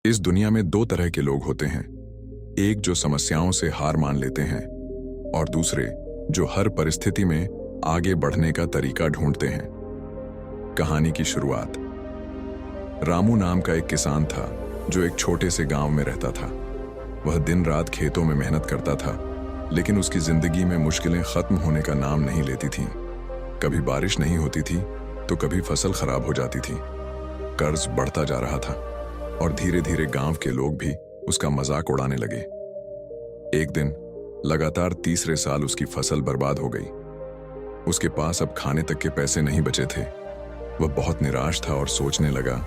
इस दुनिया में दो तरह के लोग होते हैं। एक जो समस्याओं से हार मान लेते हैं और दूसरे जो हर परिस्थिति में आगे बढ़ने का तरीका ढूंढते हैं। कहानी की शुरुआत। रामू नाम का एक किसान था जो एक छोटे से गांव में रहता था। वह दिन रात खेतों में मेहनत करता था, लेकिन उसकी जिंदगी में मुश्किलें खत्म होने का नाम नहीं लेती थीं। कभी बारिश नहीं होती थी तो कभी फसल खराब हो जाती थी। कर्ज बढ़ता जा रहा था और धीरे धीरे गांव के लोग भी उसका मजाक उड़ाने लगे। एक दिन लगातार तीसरे साल उसकी फसल बर्बाद हो गई। उसके पास अब खाने तक के पैसे नहीं बचे थे। वह बहुत निराश था और सोचने लगा,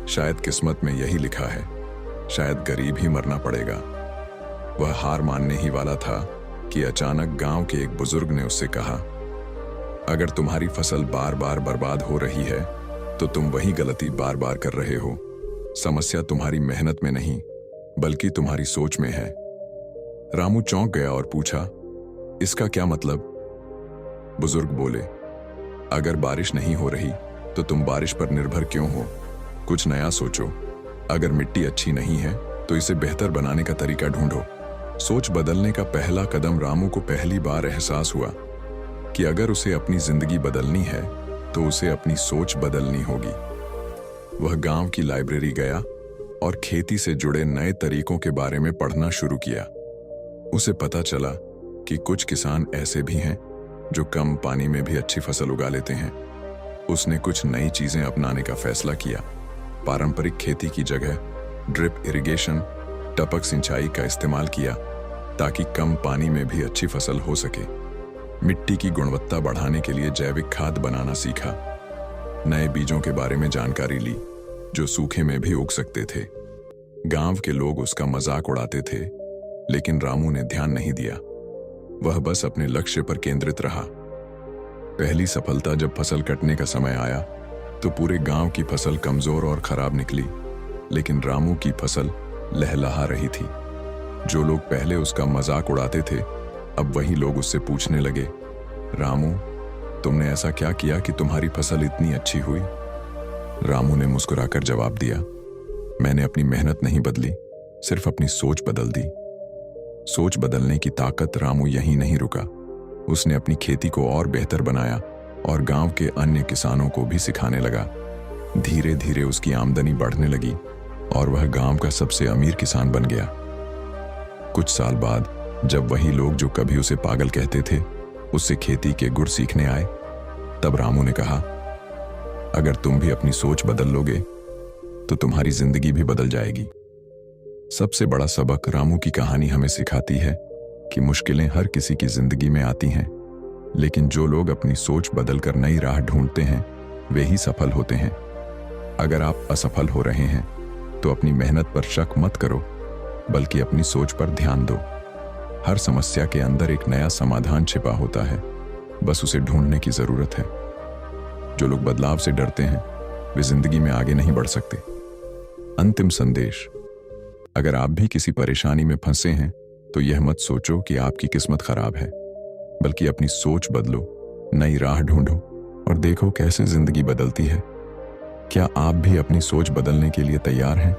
शायद किस्मत में यही लिखा है, शायद गरीब ही मरना पड़ेगा। वह हार मानने ही वाला था कि अचानक गांव के एक बुजुर्ग ने उससे कहा, अगर तुम्हारी फसल बार बार बर्बाद हो रही है तो तुम वही गलती बार बार कर रहे हो। समस्या तुम्हारी मेहनत में नहीं बल्कि तुम्हारी सोच में है। रामू चौंक गया और पूछा, इसका क्या मतलब? बुजुर्ग बोले, अगर बारिश नहीं हो रही तो तुम बारिश पर निर्भर क्यों हो? कुछ नया सोचो। अगर मिट्टी अच्छी नहीं है तो इसे बेहतर बनाने का तरीका ढूंढो। सोच बदलने का पहला कदम रामू को पहली बार एहसास हुआ कि अगर उसे अपनी जिंदगी बदलनी है तो उसे अपनी सोच बदलनी होगी। वह गांव की लाइब्रेरी गया और खेती से जुड़े नए तरीकों के बारे में पढ़ना शुरू किया। उसे पता चला कि कुछ किसान ऐसे भी हैं जो कम पानी में भी अच्छी फसल उगा लेते हैं। उसने कुछ नई चीजें अपनाने का फैसला किया। पारंपरिक खेती की जगह ड्रिप इरिगेशन, टपक सिंचाई का इस्तेमाल किया ताकि कम पानी में भी अच्छी फसल हो सके। मिट्टी की गुणवत्ता बढ़ाने के लिए जैविक खाद बनाना सीखा। नए बीजों के बारे में जानकारी ली जो सूखे में भी उग सकते थे। गांव के लोग उसका मजाक उड़ाते थे, लेकिन रामू ने ध्यान नहीं दिया। वह बस अपने लक्ष्य पर केंद्रित रहा। पहली सफलता जब फसल कटने का समय आया तो पूरे गांव की फसल कमजोर और खराब निकली, लेकिन रामू की फसल लहलहा रही थी। जो लोग पहले उसका मजाक उड़ाते थे अब वही लोग उससे पूछने लगे, रामू, तुमने ऐसा क्या किया कि तुम्हारी फसल इतनी अच्छी हुई? रामू ने मुस्कुराकर जवाब दिया, मैंने अपनी मेहनत नहीं बदली, सिर्फ अपनी सोच बदल दी। सोच बदलने की ताकत रामू यहीं नहीं रुका। उसने अपनी खेती को और बेहतर बनाया और गांव के अन्य किसानों को भी सिखाने लगा। धीरे धीरे उसकी आमदनी बढ़ने लगी और वह गांव का सबसे अमीर किसान बन गया। कुछ साल बाद जब वही लोग जो कभी उसे पागल कहते थे उससे खेती के गुर सीखने आए, तब रामू ने कहा, अगर तुम भी अपनी सोच बदल लोगे तो तुम्हारी जिंदगी भी बदल जाएगी। सबसे बड़ा सबक रामू की कहानी हमें सिखाती है कि मुश्किलें हर किसी की जिंदगी में आती हैं, लेकिन जो लोग अपनी सोच बदलकर नई राह ढूंढते हैं वे ही सफल होते हैं। अगर आप असफल हो रहे हैं तो अपनी मेहनत पर शक मत करो, बल्कि अपनी सोच पर ध्यान दो। हर समस्या के अंदर एक नया समाधान छिपा होता है, बस उसे ढूंढने की जरूरत है। जो लोग बदलाव से डरते हैं वे जिंदगी में आगे नहीं बढ़ सकते। अंतिम संदेश, अगर आप भी किसी परेशानी में फंसे हैं तो यह मत सोचो कि आपकी किस्मत खराब है, बल्कि अपनी सोच बदलो, नई राह ढूंढो और देखो कैसे जिंदगी बदलती है। क्या आप भी अपनी सोच बदलने के लिए तैयार हैं?